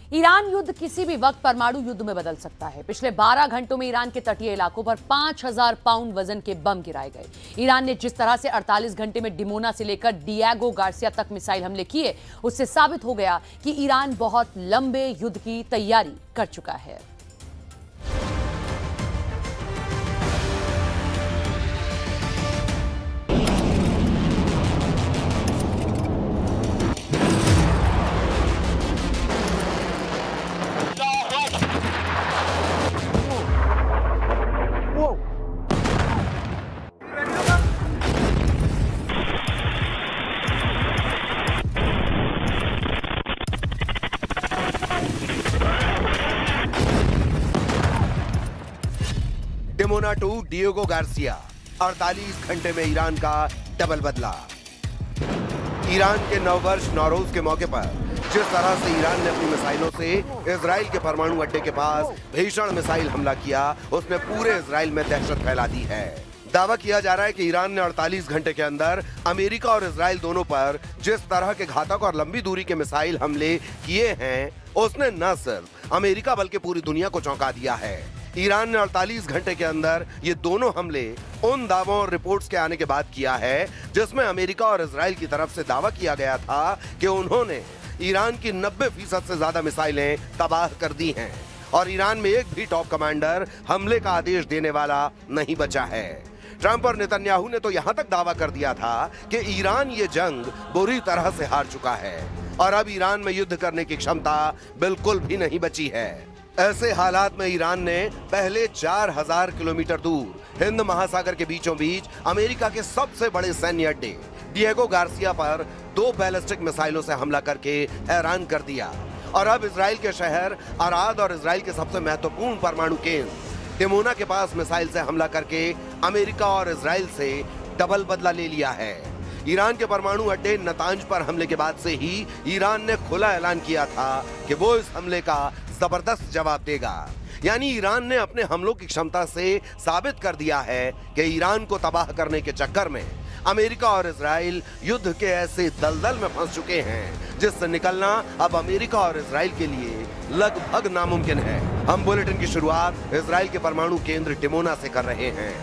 Iran युद्ध किसी भी वक्त परमाणु युद्ध में बदल सकता है। पिछले 12 घंटों में ईरान के तटीय इलाकों पर 5000 पाउंड वजन के बम गिराए गए। ईरान ने जिस तरह से 48 घंटे में डिमोना से लेकर डिएगो गार्सिया तक मिसाइल हमले किए, उससे साबित हो गया कि ईरान बहुत लंबे युद्ध की तैयारी कर चुका है। डिमोना टू डिएगो गार्सिया, 48 घंटे में ईरान का डबल बदला। ईरान के नववर्ष नौरोज के मौके पर जिस तरह से ईरान ने अपनी मिसाइलों से इजराइल के परमाणु अड्डे के पास भीषण मिसाइल हमला किया, उसने पूरे इजराइल में दहशत फैला दी है। दावा किया जा रहा है कि ईरान ने 48 घंटे के अंदर अमेरिका और इजराइल दोनों पर जिस तरह के घातक और लंबी दूरी के मिसाइल हमले किए हैं, उसने न सिर्फ अमेरिका बल्कि पूरी दुनिया को चौंका दिया है। ईरान ने 48 घंटे के अंदर ये दोनों हमले उन दावों और रिपोर्ट्स के आने के बाद किया है जिसमें अमेरिका और इजराइल की तरफ से दावा किया गया था कि उन्होंने ईरान की 90% से ज्यादा मिसाइलें तबाह कर दी हैं और ईरान में एक भी टॉप कमांडर हमले का आदेश देने वाला नहीं बचा है। ट्रंप और नेतन्याहू ने तो यहां तक दावा कर दिया था कि ईरान ये जंग बुरी तरह से हार चुका है और अब ईरान में युद्ध करने की क्षमता बिल्कुल भी नहीं बची है। ऐसे हालात में ईरान ने पहले 4000 किलोमीटर दूर हिंद महासागर के बीचों बीच अमेरिका के सबसे बड़े सैन्य अड्डे डिएगो गार्सिया पर 2 बैलिस्टिक मिसाइलों से हमला करके हैरान कर दिया और अब इजराइल के शहर अराद और इजराइल के सबसे महत्वपूर्ण परमाणु केंद्र डिमोना के पास मिसाइल से हमला करके अमेरिका और इजराइल से डबल बदला ले लिया है। ईरान के परमाणु अड्डे नतांज पर हमले के बाद से ही ईरान ने खुला ऐलान किया था कि वो इस हमले का जबरदस्त जवाब देगा। यानी ईरान ने अपने हमलों की क्षमता से साबित कर दिया है कि ईरान को तबाह करने के चक्कर में अमेरिका और इजराइल युद्ध के ऐसे दलदल में फंस चुके हैं जिससे निकलना अब अमेरिका और इजराइल के लिए लगभग नामुमकिन है। हम बुलेटिन की शुरुआत इजराइल के परमाणु केंद्र डिमोना से कर रहे हैं।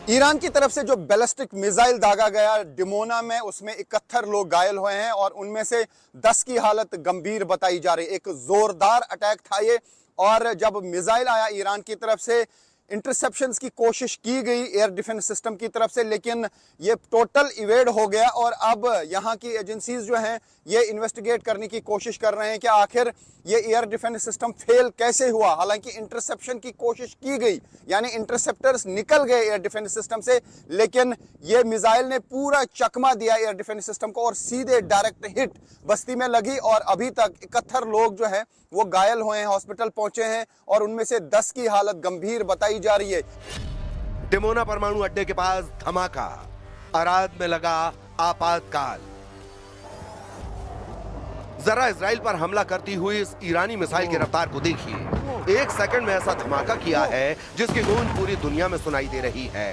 ईरान की तरफ से जो बैलिस्टिक मिसाइल दागा गया डिमोना में, उसमें 71 लोग घायल हुए हैं और उनमें से 10 की हालत गंभीर बताई जा रही है। एक जोरदार अटैक था ये और जब मिसाइल आया ईरान की तरफ से इंटरसेप्शंस की कोशिश की गई एयर डिफेंस सिस्टम की तरफ से, लेकिन ये टोटल इवेड हो गया और अब यहाँ की एजेंसीज जो हैं ये इन्वेस्टिगेट करने की कोशिश कर रहे हैं कि आखिर ये एयर डिफेंस सिस्टम फेल कैसे हुआ। हालांकि इंटरसेप्शन की कोशिश की गई, यानी इंटरसेप्टर्स निकल गए एयर डिफेंस सिस्टम से, लेकिन ये मिसाइल ने पूरा चकमा दिया एयर डिफेंस सिस्टम को और सीधे डायरेक्ट हिट बस्ती में लगी और अभी तक 71 लोग जो हैं वो घायल हुए हैं, हॉस्पिटल पहुंचे हैं और उनमें से 10 की हालत गंभीर बताई जा रही है। डिमोना परमाणु अड्डे के पास धमाका, अराद में लगा आपातकाल। जरा इजराइल पर हमला करती हुई इस ईरानी मिसाइल की रफ्तार को देखिए। 1 सेकंड में ऐसा धमाका किया है जिसकी गूंज पूरी दुनिया में सुनाई दे रही है।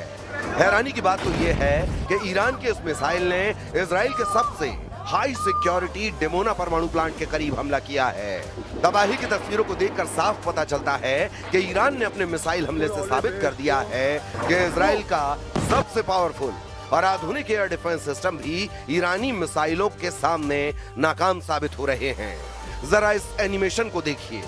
हैरानी की बात तो यह है कि ईरान के इस मिसाइल ने इजराइल के सबसे हाई सिक्योरिटी डिमोना परमाणु प्लांट के करीब हमला किया है। तबाही की तस्वीरों को देखकर साफ पता चलता है कि ईरान ने अपने मिसाइल हमले से साबित कर दिया है कि इजराइल का सबसे पावरफुल और आधुनिक एयर डिफेंस सिस्टम भी ईरानी मिसाइलों के सामने नाकाम साबित हो रहे हैं। जरा इस एनिमेशन को देखिए।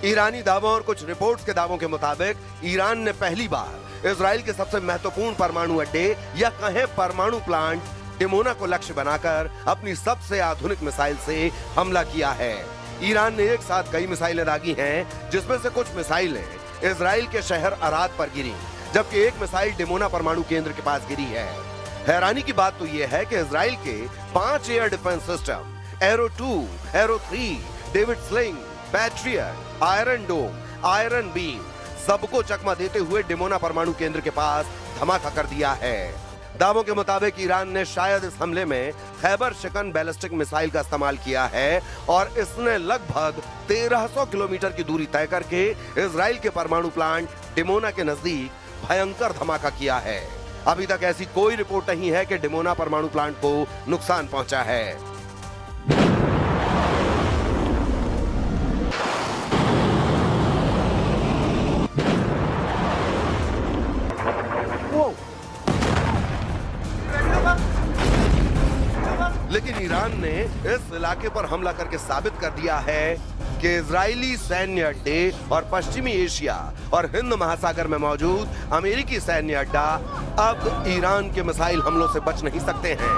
ईरानी दावों और कुछ रिपोर्ट्स के दावों के मुताबिक ईरान ने पहली बार इजराइल के सबसे महत्वपूर्ण परमाणु अड्डे या कहें परमाणु प्लांट डिमोना को लक्ष्य बनाकर अपनी सबसे आधुनिक मिसाइल से हमला किया है। ईरान ने एक साथ कई मिसाइलें दागी हैं, जिसमें से कुछ मिसाइलें इजराइल के शहर अराद पर गिरी, जबकि एक मिसाइल डिमोना परमाणु केंद्र के पास गिरी है। हैरानी की बात तो यह है कि इजराइल के 5 air defence system Arrow 2, Arrow 3, David Sling, Patriot, Iron Dome, Iron Beam सबको चकमा देते हुए डिमोना परमाणु केंद्र के पास धमाका कर दिया है। दावों के मुताबिक ईरान ने शायद इस हमले में खैबर शिकन बैलिस्टिक मिसाइल का इस्तेमाल किया है और इसने लगभग 1300 किलोमीटर की दूरी तय करके इजराइल के परमाणु प्लांट डिमोना के नजदीक भयंकर धमाका किया है। अभी तक ऐसी कोई रिपोर्ट नहीं है कि डिमोना परमाणु प्लांट को नुकसान पहुंचा है। लेकिन ईरान ने इस इलाके पर हमला करके साबित कर दिया है कि इजरायली सैन्य अड्डे और पश्चिमी एशिया और हिंद महासागर में मौजूद अमेरिकी सैन्य अड्डा अब ईरान के मिसाइल हमलों से बच नहीं सकते हैं।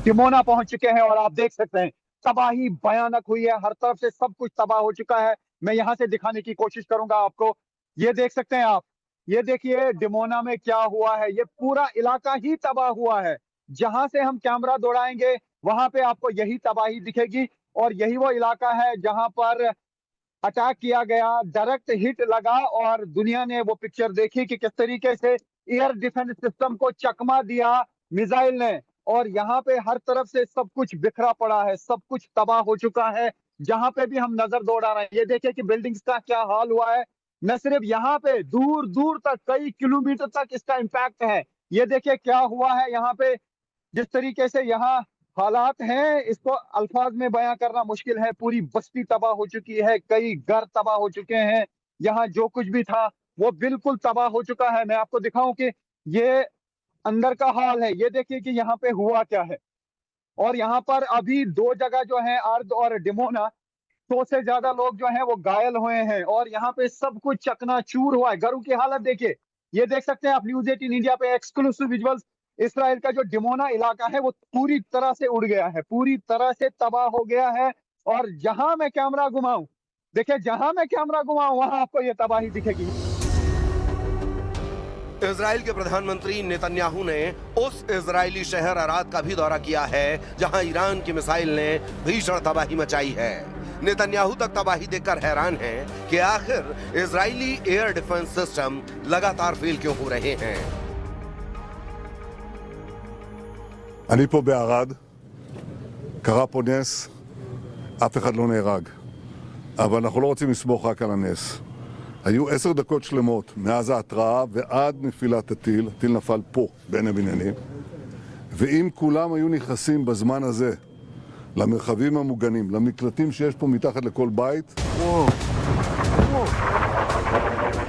डिमोना पहुंच चुके हैं और आप देख सकते हैं तबाही भयानक हुई है, हर तरफ से सब कुछ तबाह हो चुका है। मैं यहां से दिखाने की कोशिश करूंगा आपको। ये देख सकते हैं आप, ये देखिए डिमोना में क्या हुआ है। ये पूरा इलाका ही तबाह हुआ है। जहां से हम कैमरा दौड़ाएंगे वहां पे आपको यही तबाही दिखेगी और यही वो इलाका है जहां पर अटैक किया गया, डायरेक्ट हिट लगा और दुनिया ने वो पिक्चर देखी कि किस तरीके से एयर डिफेंस सिस्टम को चकमा दिया मिसाइल ने। और यहाँ पे हर तरफ से सब कुछ बिखरा पड़ा है, सब कुछ तबाह हो चुका है। जहां पे भी हम नजर दौड़ा रहे हैं, ये देखिए कि बिल्डिंग्स का क्या हाल हुआ है। न सिर्फ यहाँ पे, दूर दूर तक, कई किलोमीटर तक इसका इम्पैक्ट है। ये देखिए क्या हुआ है यहाँ पे, जिस तरीके से यहाँ हालात हैं इसको अल्फाज में बयां करना मुश्किल है। पूरी बस्ती तबाह हो चुकी है, कई घर तबाह हो चुके हैं। यहाँ जो कुछ भी था वो बिल्कुल तबाह हो चुका है। मैं आपको दिखाऊं कि ये अंदर का हाल है। ये देखिए कि यहाँ पे हुआ क्या है। और यहाँ पर अभी दो जगह जो है, अर्द और डिमोना, 100 से ज्यादा लोग जो हैं वो घायल हुए हैं और यहाँ पे सब कुछ चकनाचूर हुआ है। घरों की हालत देखिए। ये देख सकते हैं आप न्यूज 18 इंडिया पे एक्सक्लूसिव विजुअल्स। इसराइल का जो डिमोना इलाका है वो पूरी तरह से उड़ गया है, पूरी तरह से तबाह हो गया है। और जहां मैं कैमरा घुमाऊं, देखिए जहां मैं कैमरा घुमाऊं वहां आपको ये तबाही दिखेगी। इजराइल के प्रधानमंत्री नेतन्याहू ने उस इजरायली शहर अराद का भी दौरा किया है जहां ईरान की मिसाइल ने भीषण तबाही मचाई है। नेतन्याहू तक तबाही देखकर हैरान है कि आखिर इजरायली एयर डिफेंस सिस्टम लगातार फेल क्यों हो रहे हैं। אני פה בערד, קרה פה נס, אף אחד לא נהרג. אבל אנחנו לא רוצים לסמוך רק על הנס. היו 10 דקות שלמות מאז ההתראה ועד נפילת הטיל, הטיל נפל פה בין הבניינים, ואם כולם היו נכנסים בזמן הזה למרחבים המוגנים, למקלטים שיש פה מתחת לכל בית,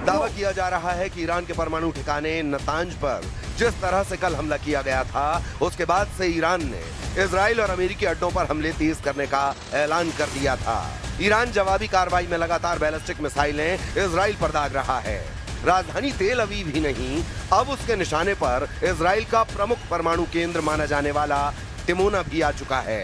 दावा किया जा रहा है कि ईरान के परमाणु ठिकाने नतांज पर जिस तरह से कल हमला किया गया था, उसके बाद से ईरान ने इजराइल और अमेरिकी अड्डों पर हमले तेज करने का ऐलान कर दिया था। ईरान जवाबी कार्रवाई में लगातार बैलिस्टिक मिसाइलें इजराइल पर दाग रहा है। राजधानी तेल अवीव ही नहीं, अब उसके निशाने पर इजराइल का प्रमुख परमाणु केंद्र माना जाने वाला डिमोना भी आ चुका है।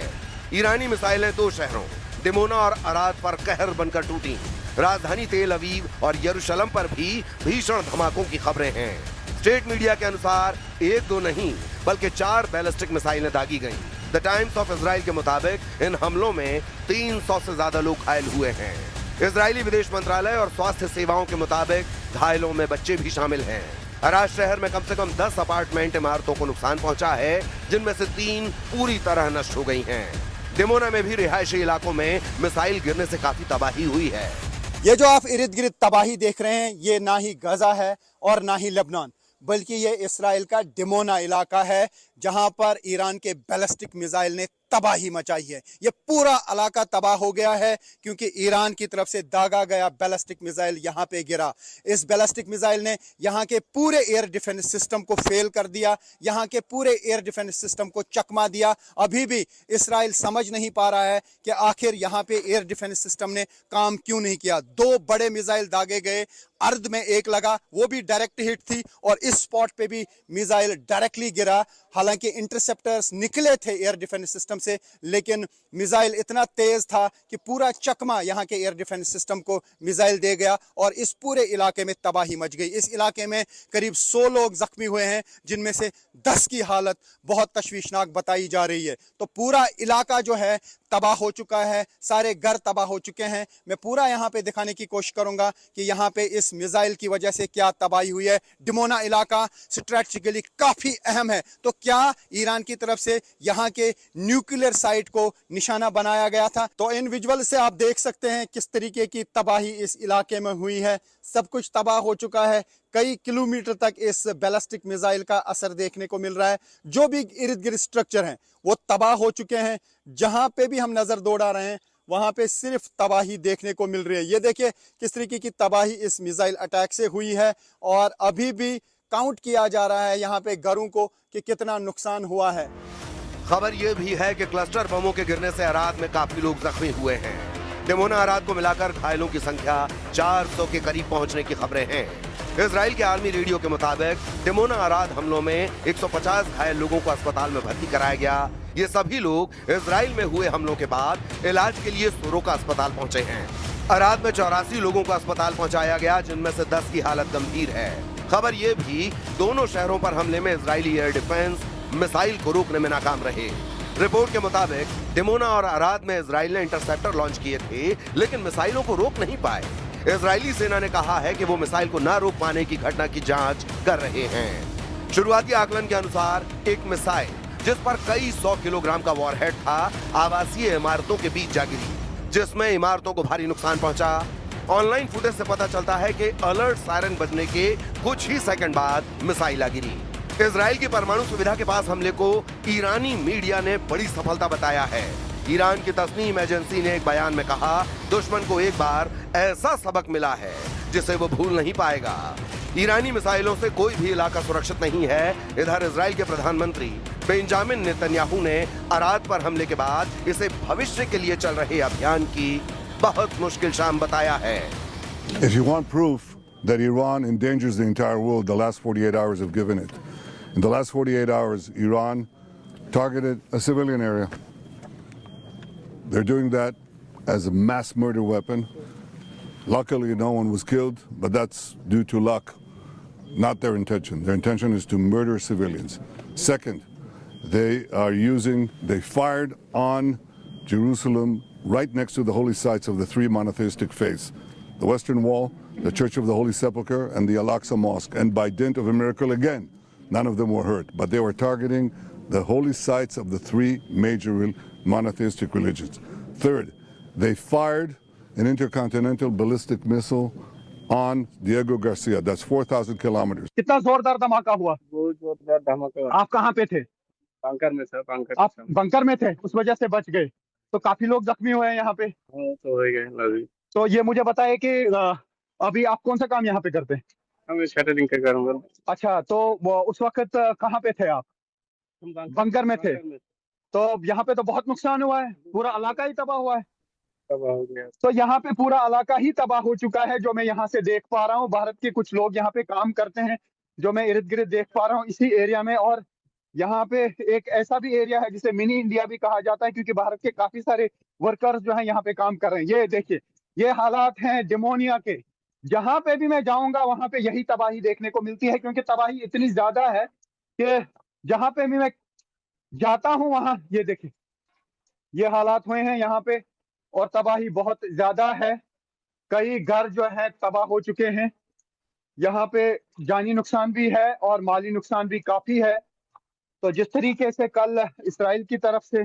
ईरानी मिसाइलें 2 शहरों डिमोना और अराद पर कहर बनकर टूटी। राजधानी तेल अवीव और यरूशलेम पर भी भीषण धमाकों की खबरें हैं। स्टेट मीडिया के अनुसार 1-2 नहीं बल्कि 4 बैलिस्टिक मिसाइलें दागी गईं। द टाइम्स ऑफ इजराइल के मुताबिक इन हमलों में 300 से ज्यादा लोग घायल हुए हैं। इजरायली विदेश मंत्रालय और स्वास्थ्य सेवाओं के मुताबिक घायलों में बच्चे भी शामिल हैं। अराद शहर में कम से कम 10 अपार्टमेंट इमारतों को नुकसान पहुंचा है, जिनमें से 3 पूरी तरह नष्ट हो गई हैं। डिमोना में भी रिहायशी इलाकों में मिसाइल गिरने से काफी तबाही हुई है। ये जो आप इर्द गिर्द तबाही देख रहे हैं, ये ना ही गजा है और ना ही लेबनान, बल्कि ये इसराइल का डिमोना इलाका है जहां पर ईरान के बैलिस्टिक मिसाइल ने तबाही मचाई है। ये पूरा इलाका तबाह हो गया है क्योंकि ईरान की तरफ से दागा गया बैलिस्टिक मिसाइल यहां पे गिरा। इस बैलिस्टिक मिसाइल ने यहां के पूरे एयर डिफेंस सिस्टम को फेल कर दिया, यहां के पूरे एयर डिफेंस सिस्टम को चकमा दिया। अभी भी इसराइल समझ नहीं पा रहा है कि आखिर यहां पे एयर डिफेंस सिस्टम ने काम क्यों नहीं किया। 2 बड़े मिसाइल दागे गए, अर्ध में एक लगा, वो भी डायरेक्ट हिट थी, और इस स्पॉट पे भी मिसाइल डायरेक्टली गिरा। हालांकि इंटरसेप्टर्स निकले थे एयर डिफेंस सिस्टम से, लेकिन मिसाइल इतना तेज था कि पूरा चकमा यहां के एयर डिफेंस सिस्टम को मिसाइल दे गया और इस पूरे इलाके में तबाही मच गई। इस इलाके में करीब 100 लोग जख्मी हुए हैं, जिनमें से 10 की हालत बहुत तशवीशनाक बताई जा रही है। तो पूरा इलाका जो है तबाह हो चुका है, सारे घर तबाह हो चुके हैं। मैं पूरा यहाँ पे दिखाने की कोशिश करूंगा कि यहाँ पे इस मिसाइल की वजह से क्या तबाही हुई है। डिमोना इलाका स्ट्रेटेजिकली काफी अहम है, तो क्या ईरान की तरफ से यहाँ के न्यूक्लियर न्यूक्लियर साइट को निशाना बनाया गया था। तो इन विजुअल से आप देख सकते हैं किस तरीके की तबाही इस इलाके में हुई है। सब कुछ तबाह हो चुका है। कई किलोमीटर तक इस बैलिस्टिक मिसाइल का असर देखने को मिल रहा है। जो भी इर्द गिर्द स्ट्रक्चर हैं वो तबाह हो चुके हैं। जहां पे भी हम नजर दौड़ा रहे हैं वहां पे सिर्फ तबाही देखने को मिल रही है। ये देखिए किस तरीके की तबाही इस मिसाइल अटैक से हुई है और अभी भी काउंट किया जा रहा है यहाँ पे घरों को कि कितना नुकसान हुआ है। खबर यह भी है कि क्लस्टर बमों के गिरने से अराद में काफी लोग जख्मी हुए हैं। डिमोना अराद को मिलाकर घायलों की संख्या 400 के करीब पहुंचने की खबरें हैं। इजराइल के आर्मी रेडियो के मुताबिक डिमोना अराद हमलों में 150 घायल लोगों को अस्पताल में भर्ती कराया गया। ये सभी लोग इजराइल में हुए हमलों के बाद इलाज के लिए सोरोका अस्पताल पहुंचे हैं। अराद में 84 लोगों को अस्पताल पहुंचाया गया, जिनमें से 10 की हालत गंभीर है। खबर ये भी दोनों शहरों पर हमले में इजरायली एयर डिफेंस मिसाइल को रोकने में नाकाम रहे। रिपोर्ट के मुताबिक डिमोना और अराद में इजराइल ने इंटरसेप्टर लॉन्च किए थे, लेकिन मिसाइलों को रोक नहीं पाए। इजरायली सेना ने कहा है कि वो मिसाइल को न रोक पाने की घटना की जांच कर रहे हैं। शुरुआती आकलन के अनुसार एक मिसाइल जिस पर कई 100 किलोग्राम का वॉरहेड था, आवासीय इमारतों के बीच जा गिरी, जिसमें इमारतों को भारी नुकसान पहुंचा। ऑनलाइन फुटेज से पता चलता है कि अलर्ट सायरन बजने के कुछ ही सेकंड बाद मिसाइल आ गिरी। इजराइल की परमाणु सुविधा के पास हमले को ईरानी मीडिया ने बड़ी सफलता बताया है। ईरान की तस्नीम एजेंसी ने एक बयान में कहा, दुश्मन को एक बार ऐसा सबक मिला है जिसे वो भूल नहीं पाएगा। ईरानी मिसाइलों से कोई भी इलाका सुरक्षित नहीं है। इधर इजराइल के प्रधानमंत्री बेंजामिन नेतन्याहू ने अराद पर हमले के बाद इसे भविष्य के लिए चल रहे अभियान की बहुत मुश्किल शाम बताया है। If you want proof that Iran endangers the entire world, the last 48 hours have given it. In the last 48 hours, Iran targeted a civilian area. They're doing that as a mass murder weapon. Luckily, no one was killed, but that's due to luck, not their intention. Their intention is to murder civilians. Second, they fired on Jerusalem right next to the holy sites of the three monotheistic faiths, the Western Wall, the Church of the Holy Sepulchre, and the Al-Aqsa Mosque. And by dint of a miracle again, none of them were hurt, but they were targeting the holy sites of the three major monotheistic religions. Third, they fired an intercontinental ballistic missile on Diego Garcia. That's 4,000 kilometers. कितना जोरदार धमाका हुआ? बहुत जोरदार धमाका हुआ। आप कहाँ पे थे? बंकर में सर, आप बंकर में थे, उस वजह से बच गए। तो काफी लोग जख्मी हुए हैं यहाँ पे। हाँ, तो हो गए लगी। तो ये मुझे बताइए कि अभी आप कौन सा काम यहाँ पे करते हैं? हम शटरिंग का काम करते हैं। अच्छा, तो वो उस वक्त कहाँ पे थे आप? हम बंकर में थे। तो यहाँ पे तो बहुत नुकसान हुआ है, पूरा इलाका ही तबाह हुआ है। तबाह हो गया। तो यहाँ पे पूरा इलाका ही तबाह हो चुका है, जो मैं यहाँ से देख पा रहा हूँ। भारत के कुछ लोग यहाँ पे काम करते हैं, जो मैं इर्द गिर्द देख पा रहा हूँ इसी एरिया में। और यहाँ पे एक ऐसा भी एरिया है जिसे मिनी इंडिया भी कहा जाता है, क्योंकि भारत के काफी सारे वर्कर्स जो हैं यहाँ पे काम कर रहे हैं। ये देखिए, ये हालात हैं डिमोनिया के। जहां पे भी मैं जाऊंगा वहां पे यही तबाही देखने को मिलती है, क्योंकि तबाही इतनी ज्यादा है कि जहां पे भी मैं जाता हूं वहां, ये देखिए, ये हालात हुए हैं यहाँ पे और तबाही बहुत ज्यादा है। कई घर जो है तबाह हो चुके हैं। यहाँ पे जानी नुकसान भी है और माली नुकसान भी काफी है। तो जिस तरीके से कल इसराइल की तरफ से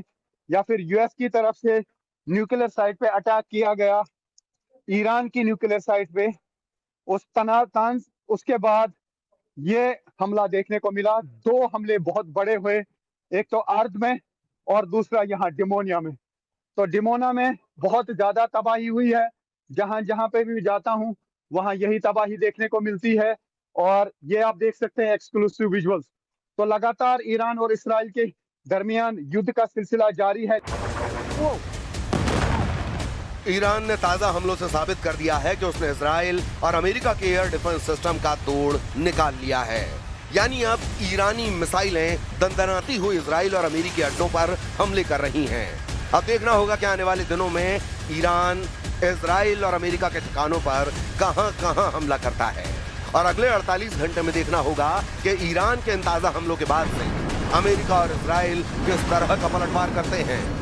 या फिर यूएस की तरफ से न्यूक्लियर साइट पे अटैक किया गया, ईरान की न्यूक्लियर साइट पे, उसके बाद ये हमला देखने को मिला। दो हमले बहुत बड़े हुए, एक तो अर्द में और दूसरा यहाँ डिमोनिया में। तो डिमोना में बहुत ज्यादा तबाही हुई है। जहां जहां पे भी जाता हूं वहां यही तबाही देखने को मिलती है। और ये आप देख सकते हैं एक्सक्लूसिव विजुअल्स। तो लगातार ईरान और इसराइल के दरमियान युद्ध का सिलसिला जारी है। ईरान ने ताजा हमलों से साबित कर दिया है कि उसने इजराइल और अमेरिका के एयर डिफेंस सिस्टम का तोड़ निकाल लिया है। यानी अब ईरानी मिसाइलें दंदनाती हुई इजराइल और अमेरिकी अड्डों पर हमले कर रही हैं। अब देखना होगा कि आने वाले दिनों में ईरान इजराइल और अमेरिका के ठिकानों पर कहां हमला करता है। और अगले 48 घंटे में देखना होगा कि ईरान के इन ताजा हमलों के बाद से अमेरिका और इजराइल किस तरह का पलटवार करते हैं।